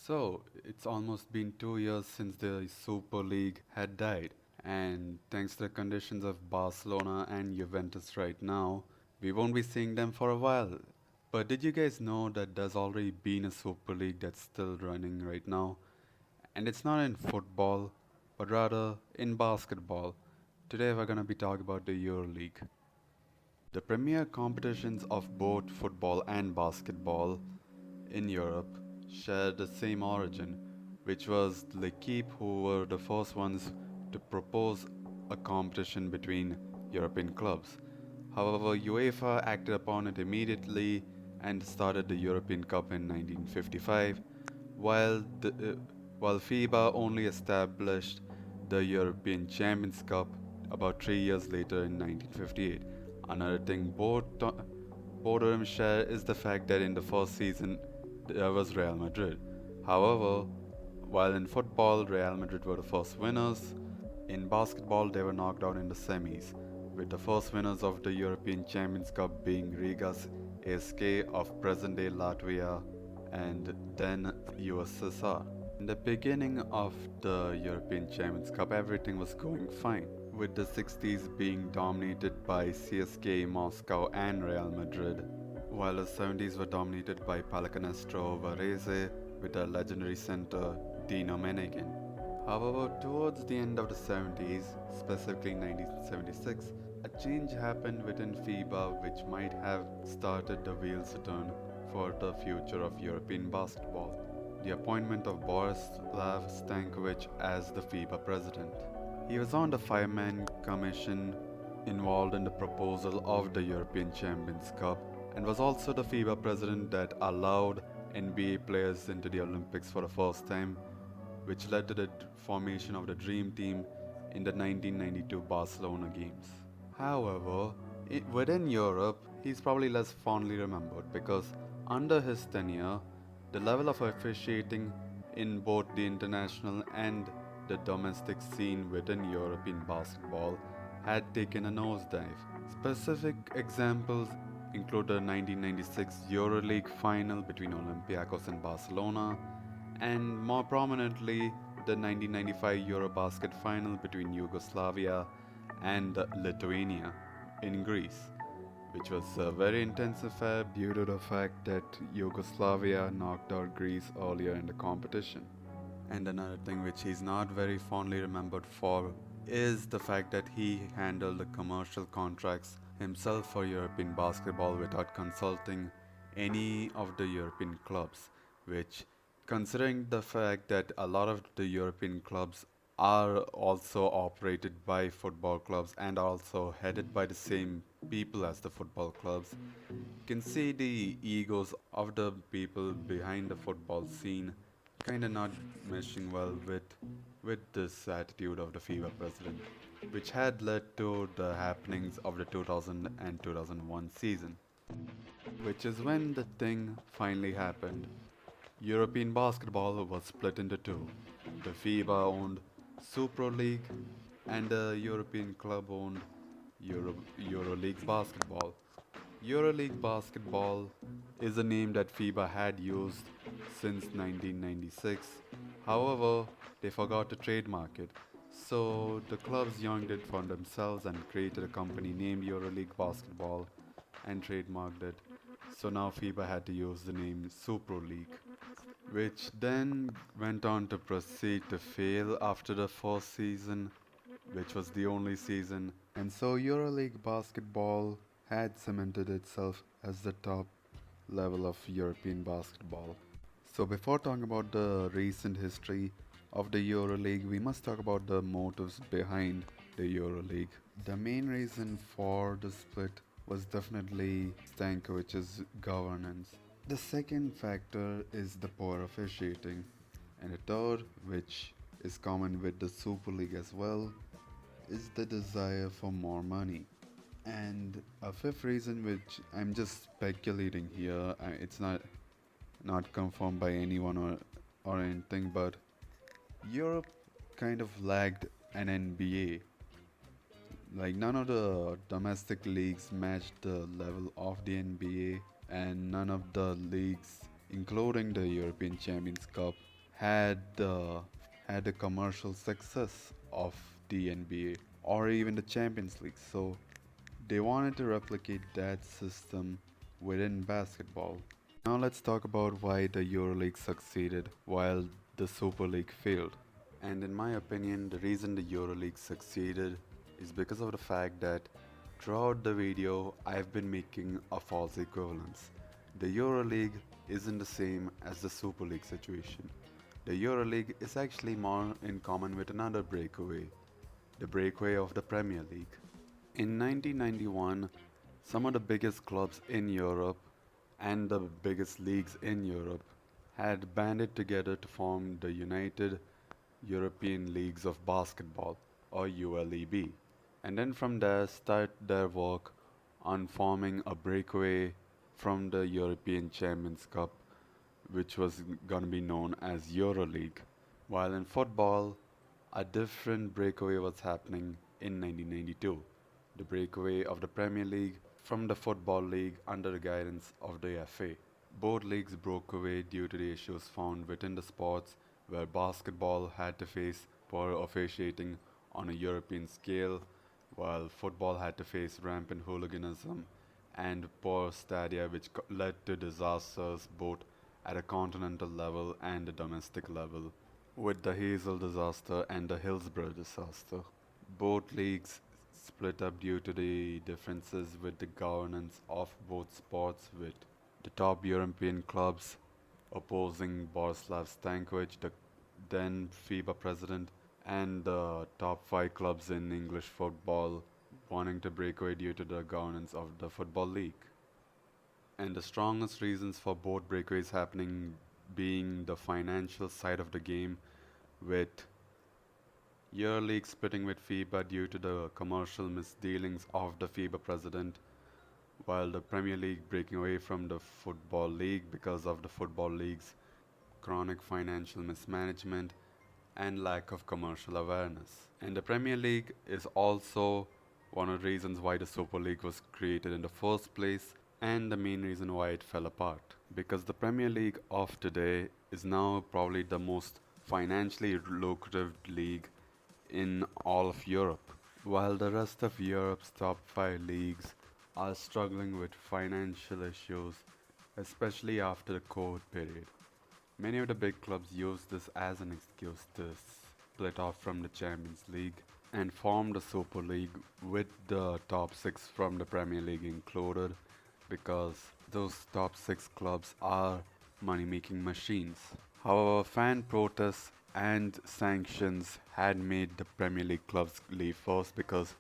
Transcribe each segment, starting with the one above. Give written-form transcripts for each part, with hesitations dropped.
So, it's almost been 2 years since the Super League had died, and thanks to the conditions of Barcelona and Juventus right now, we won't be seeing them for a while. But did you guys know that there's already been a Super League that's still running right now? And it's not in football, but rather in basketball. Today we're gonna be talking about the Euroleague. The premier competitions of both football and basketball in Europe share the same origin, which was L'Equipe, who were the first ones to propose a competition between European clubs. However, UEFA acted upon it immediately and started the European Cup in 1955, while, the, uh, while FIBA only established the European Champions Cup about 3 years later in 1958. Another thing both of them share is the fact that in the first season there was Real Madrid. However, while in football Real Madrid were the first winners, in basketball they were knocked out in the semis, with the first winners of the European Champions Cup being Riga's eSCi of present-day Latvia and then USSR. In the beginning of the European Champions Cup, everything was going fine, with the 60s being dominated by CSKA Moscow and Real Madrid, while the 70s were dominated by Pallacanestro Varese with their legendary center Dino Meneghin. However, towards the end of the 70s, specifically 1976, a change happened within FIBA which might have started the wheels to turn for the future of European basketball: the appointment of Borislav Stankovic as the FIBA president. He was on the five-man commission involved in the proposal of the European Champions Cup and was also the FIBA president that allowed NBA players into the Olympics for the first time, which led to the formation of the Dream Team in the 1992 Barcelona Games. However, within Europe, he's probably less fondly remembered because under his tenure, the level of officiating in both the international and the domestic scene within European basketball had taken a nosedive. Specific examples include the 1996 Euroleague final between Olympiacos and Barcelona, and more prominently, the 1995 Eurobasket final between Yugoslavia and Lithuania in Greece, which was a very intense affair due to the fact that Yugoslavia knocked out Greece earlier in the competition. And another thing which he's not very fondly remembered for is the fact that he handled the commercial contracts himself for European basketball without consulting any of the European clubs, which, considering the fact that a lot of the European clubs are also operated by football clubs and also headed by the same people as the football clubs, you can see the egos of the people behind the football scene kind of not meshing well with this attitude of the FIBA president, which had led to the happenings of the 2000 and 2001 season, which is when the thing finally happened. European basketball was split into two: the FIBA owned Super League and the European club owned Euroleague basketball. Euroleague basketball is a name that FIBA had used since 1996. However, they forgot to trademark it. So the clubs younged it for themselves and created a company named Euroleague Basketball and trademarked it. So now FIBA had to use the name Super League, which then went on to proceed to fail after the first season, which was the only season. And so Euroleague basketball had cemented itself as the top level of European basketball. So before talking about the recent history of the Euroleague, we must talk about the motives behind the Euroleague. The main reason for the split was definitely Stankovic's governance. The second factor is the poor officiating. And the third, which is common with the Super League as well, is the desire for more money. And a fifth reason, which I'm just speculating here, it's not confirmed by anyone or anything, but Europe kind of lagged an NBA. Like none of the domestic leagues matched the level of the NBA, and none of the leagues, including the European Champions Cup, had the had the commercial success of the NBA or even the Champions League. So they wanted to replicate that system within basketball. Now let's talk about why the EuroLeague succeeded while the Super League failed. And in my opinion, the reason the EuroLeague succeeded is because of the fact that throughout the video, I've been making a false equivalence. The EuroLeague isn't the same as the Super League situation. The EuroLeague is actually more in common with another breakaway, the breakaway of the Premier League. In 1991, some of the biggest clubs in Europe and the biggest leagues in Europe had banded together to form the United European Leagues of Basketball, or ULEB, and then from there start their work on forming a breakaway from the European Champions Cup, which was going to be known as Euroleague. While in football, a different breakaway was happening in 1992, the breakaway of the Premier League from the Football League under the guidance of the FA. Both leagues broke away due to the issues found within the sports, where basketball had to face poor officiating on a European scale, while football had to face rampant hooliganism and poor stadia, which led to disasters both at a continental level and a domestic level, with the Hazel disaster and the Hillsborough disaster. Both leagues split up due to the differences with the governance of both sports, with the top European clubs opposing Borislav Stankovic, the then FIBA president, and the top five clubs in English football wanting to break away due to the governance of the Football League. And the strongest reasons for both breakaways happening being the financial side of the game, with EuroLeague splitting with FIBA due to the commercial misdealings of the FIBA president, while the Premier League breaking away from the Football League because of the Football League's chronic financial mismanagement and lack of commercial awareness. And the Premier League is also one of the reasons why the Super League was created in the first place and the main reason why it fell apart. Because the Premier League of today is now probably the most financially lucrative league in all of Europe, while the rest of Europe's top five leagues are struggling with financial issues, especially after the COVID period. Many of the big clubs use this as an excuse to split off from the Champions League and form the Super League with the top six from the Premier League included, because those top six clubs are money making machines. However, fan protests and sanctions had made the Premier League clubs leave first because,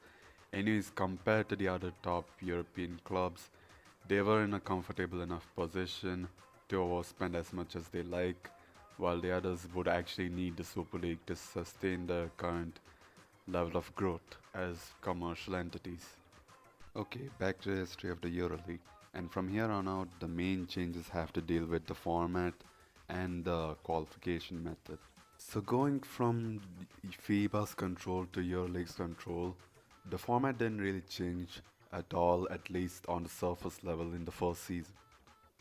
anyways, compared to the other top European clubs, they were in a comfortable enough position to overspend as much as they like, while the others would actually need the Super League to sustain their current level of growth as commercial entities. Okay, back to the history of the EuroLeague. And from here on out, the main changes have to deal with the format and the qualification method. So going from FIBA's control to EuroLeague's control, the format didn't really change at all, at least on the surface level in the first season.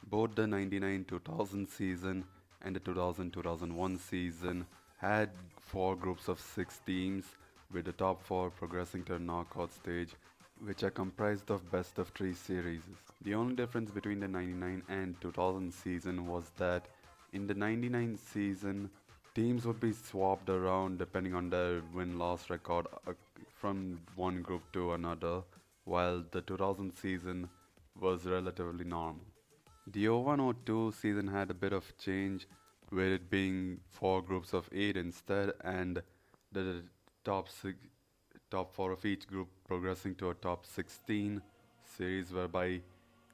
Both the 99-2000 season and the 2000-2001 season had four groups of six teams, with the top four progressing to the knockout stage, which are comprised of best of three series. The only difference between the 99 and 2000 season was that in the 99 season, teams would be swapped around depending on their win-loss record from one group to another, while the 2000 season was relatively normal. The 01-02 season had a bit of change, with it being four groups of eight instead, and the top six, top four of each group progressing to a top 16 series, whereby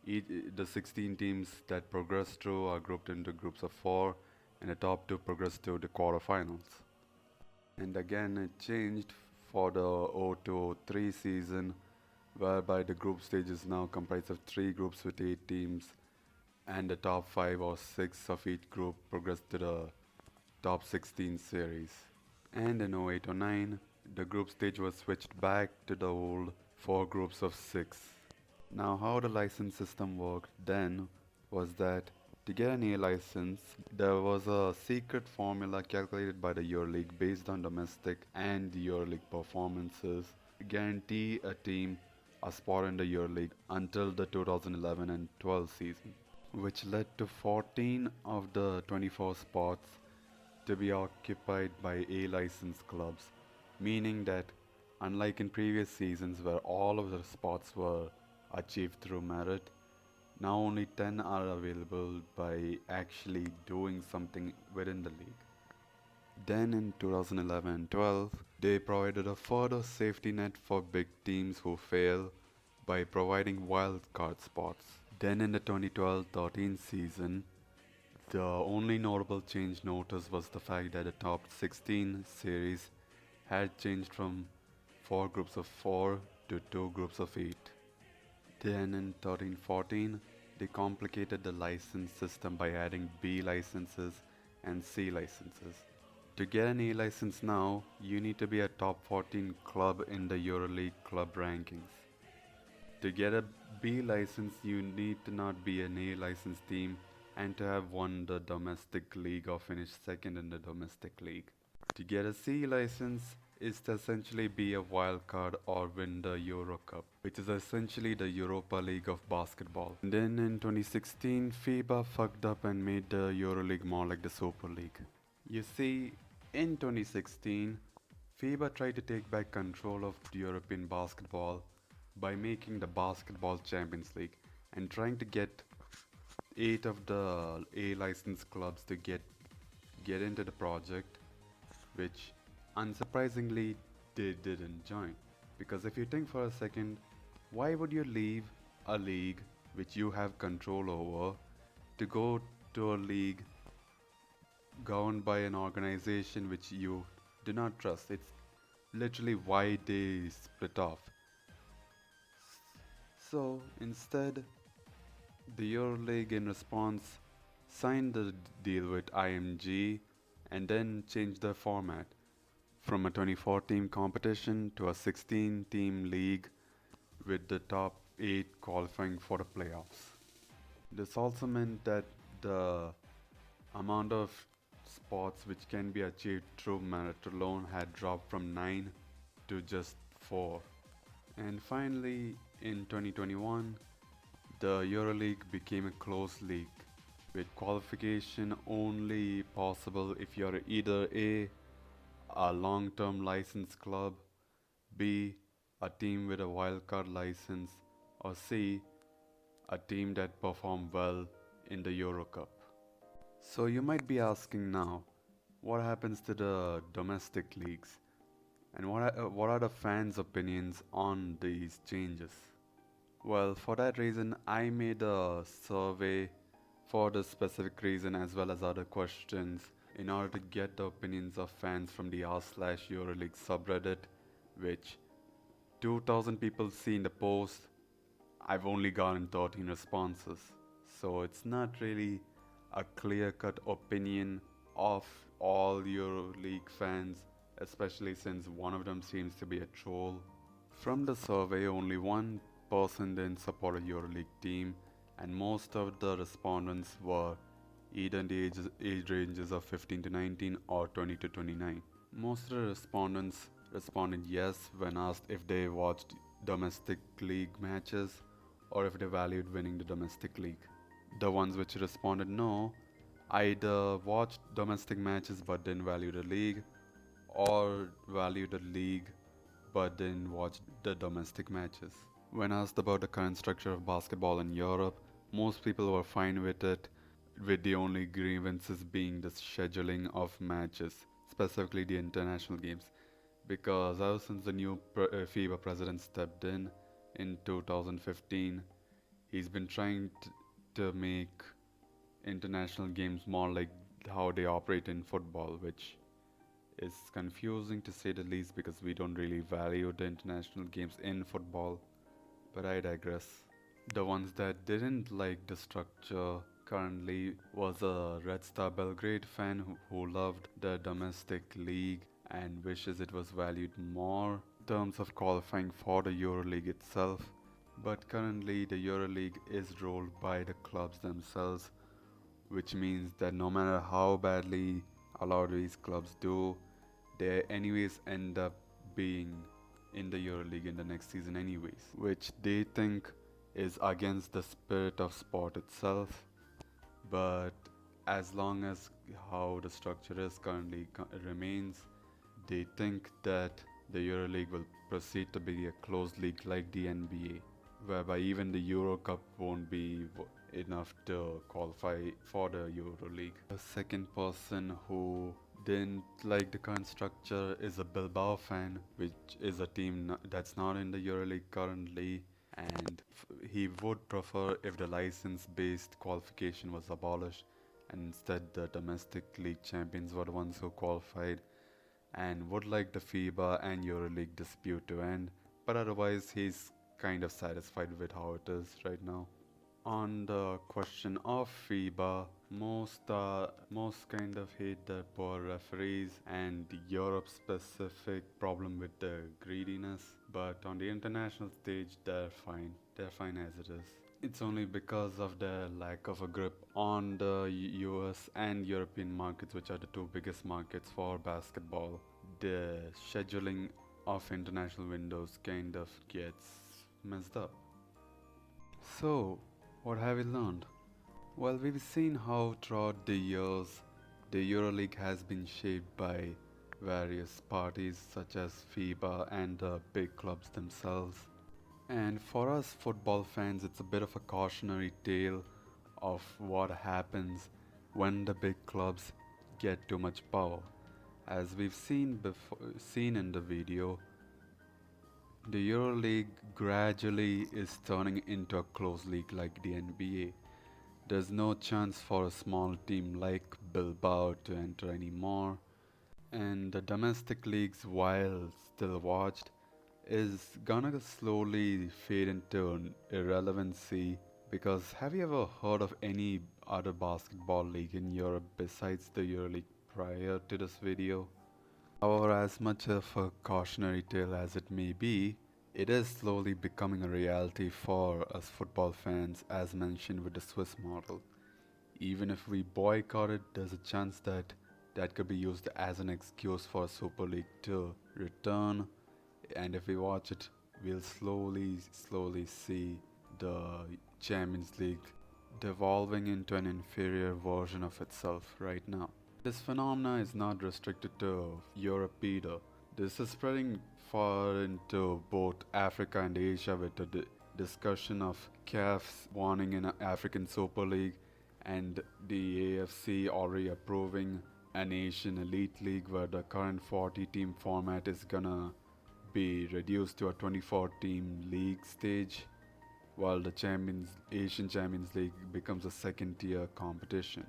the 16 teams that progress through are grouped into groups of four, and the top two progress to the quarterfinals. And again, it changed for the 02-03 season, whereby the group stage is now comprised of three groups with eight teams, and the top five or six of each group progress to the top 16 series. And in 08-09, the group stage was switched back to the old four groups of six. Now, how the license system worked then was that To get an A license, there was a secret formula calculated by the Euroleague based on domestic and Euroleague performances to guarantee a team a spot in the Euroleague until the 2011 and 12 season, which led to 14 of the 24 spots to be occupied by A licensed clubs, meaning that unlike in previous seasons where all of the spots were achieved through merit, now only 10 are available by actually doing something within the league. Then in 2011-12, they provided a further safety net for big teams who fail by providing wild card spots. Then in the 2012-13 season, the only notable change noticed was the fact that the top 16 series had changed from 4 groups of 4 to 2 groups of 8. Then in 13-14, they complicated the license system by adding B licenses and C licenses. To get an A license now, you need to be a top 14 club in the Euroleague club rankings. To get a B license, you need to not be an A licensed team and to have won the domestic league or finished second in the domestic league. To get a C license is to essentially be a wild card or win the Euro Cup, which is essentially the Europa League of basketball. And then in 2016, FIBA fucked up and made the EuroLeague more like the Super League. You see, in 2016, FIBA tried to take back control of European basketball by making the Basketball Champions League and trying to get 8 of the A licensed clubs to get into the project, which unsurprisingly they didn't join. Because if you think for a second, why would you leave a league which you have control over to go to a league governed by an organization which you do not trust? It's literally why they split off. So instead, the EuroLeague in response signed the deal with IMG and then changed the format from a 24-team competition to a 16-team league with the top 8 qualifying for the playoffs. This also meant that the amount of spots which can be achieved through merit alone had dropped from 9 to just 4. And finally, in 2021, the EuroLeague became a closed league with qualification only possible if you're either a long-term licensed club, B, a team with a wildcard license, or C, a team that performed well in the Euro Cup. So you might be asking now, what happens to the domestic leagues? And what are the fans' opinions on these changes? Well, for that reason, I made a survey for the specific reason as well as other questions in order to get the opinions of fans from the r/EuroLeague subreddit, which 2000 people see in the post. I've only gotten 13 responses. So it's not really a clear-cut opinion of all EuroLeague fans, especially since one of them seems to be a troll. From the survey, only one person didn't support a EuroLeague team, and most of the respondents were either in the age ranges of 15 to 19 or 20 to 29. Most of the respondents responded yes when asked if they watched domestic league matches or if they valued winning the domestic league. The ones which responded no either watched domestic matches but didn't value the league, or valued the league but didn't watch the domestic matches. When asked about the current structure of basketball in Europe, most people were fine with it, with the only grievances being the scheduling of matches, specifically the international games. Because ever since the new FIBA president stepped in 2015, he's been trying to make international games more like how they operate in football, which is confusing to say the least because we don't really value the international games in football. But I digress. The ones that didn't like the structure currently was a Red Star Belgrade fan who loved the domestic league and wishes it was valued more in terms of qualifying for the EuroLeague itself. But currently the EuroLeague is ruled by the clubs themselves, which means that no matter how badly a lot of these clubs do, they anyways end up being in the Euroleague in the next season anyways, which they think is against the spirit of sport itself. But as long as how the structure is currently remains, they think that the Euroleague will proceed to be a closed league like the NBA, whereby even the Euro Cup won't be enough to qualify for the Euroleague. The second person who didn't like the current structure is a Bilbao fan, which is a team that's not in the Euroleague currently, and he would prefer if the license-based qualification was abolished and instead the domestic league champions were the ones who qualified, and would like the FIBA and EuroLeague dispute to end, but otherwise he's kind of satisfied with how it is right now. On the question of FIBA, most kind of hate the poor referees and the Europe-specific problem with the greediness, but on the international stage they're fine. They're fine as it is. It's only because of their lack of a grip on the US and European markets, which are the two biggest markets for basketball. The scheduling of international windows kind of gets messed up. So, what have we learned? Well, we've seen how throughout the years the EuroLeague has been shaped by various parties such as FIBA and the big clubs themselves. And for us football fans, it's a bit of a cautionary tale of what happens when the big clubs get too much power. As we've seen in the video, the EuroLeague gradually is turning into a close league like the NBA. There's no chance for a small team like Bilbao to enter anymore, and the domestic leagues, while still watched, is gonna slowly fade into irrelevancy, because have you ever heard of any other basketball league in Europe besides the EuroLeague prior to this video? However, as much of a cautionary tale as it may be, it is slowly becoming a reality for us football fans, as mentioned with the Swiss model. Even if we boycott it, there's a chance that that could be used as an excuse for Super League to return, and if we watch it, we'll slowly see the Champions League devolving into an inferior version of itself right now. This phenomena is not restricted to Europe either. This is spreading far into both Africa and Asia, with the discussion of CAF's wanting an African Super League and the AFC already approving an Asian Elite League, where the current 40-team format is gonna be reduced to a 24-team league stage, while the Asian Champions League becomes a second-tier competition,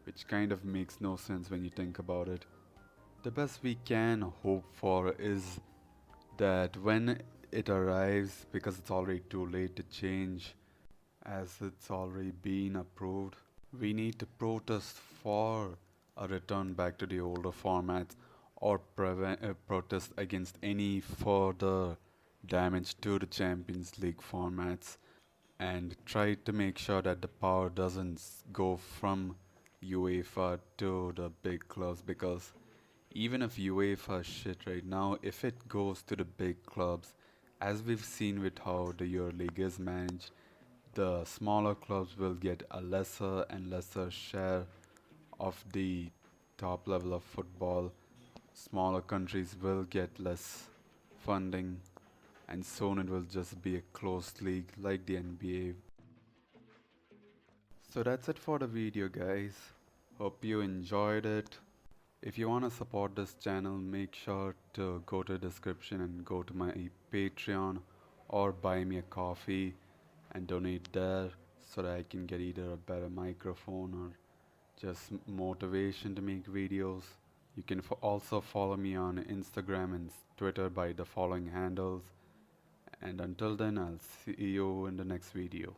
which kind of makes no sense when you think about it. The best we can hope for is that when it arrives, because it's already too late to change, as it's already been approved, we need to protest for a return back to the older formats, or protest against any further damage to the Champions League formats, and try to make sure that the power doesn't go from UEFA to the big clubs, because even if UEFA is shit right now, if it goes to the big clubs, as we've seen with how the EuroLeague is managed, the smaller clubs will get a lesser and lesser share of the top level of football. Smaller countries will get less funding, and soon it will just be a closed league like the NBA. So that's it for the video, guys. Hope you enjoyed it. If you want to support this channel, make sure to go to the description and go to my Patreon or buy me a coffee and donate there, so that I can get either a better microphone or just motivation to make videos. You can also follow me on Instagram and Twitter by the following handles. And until then, I'll see you in the next video.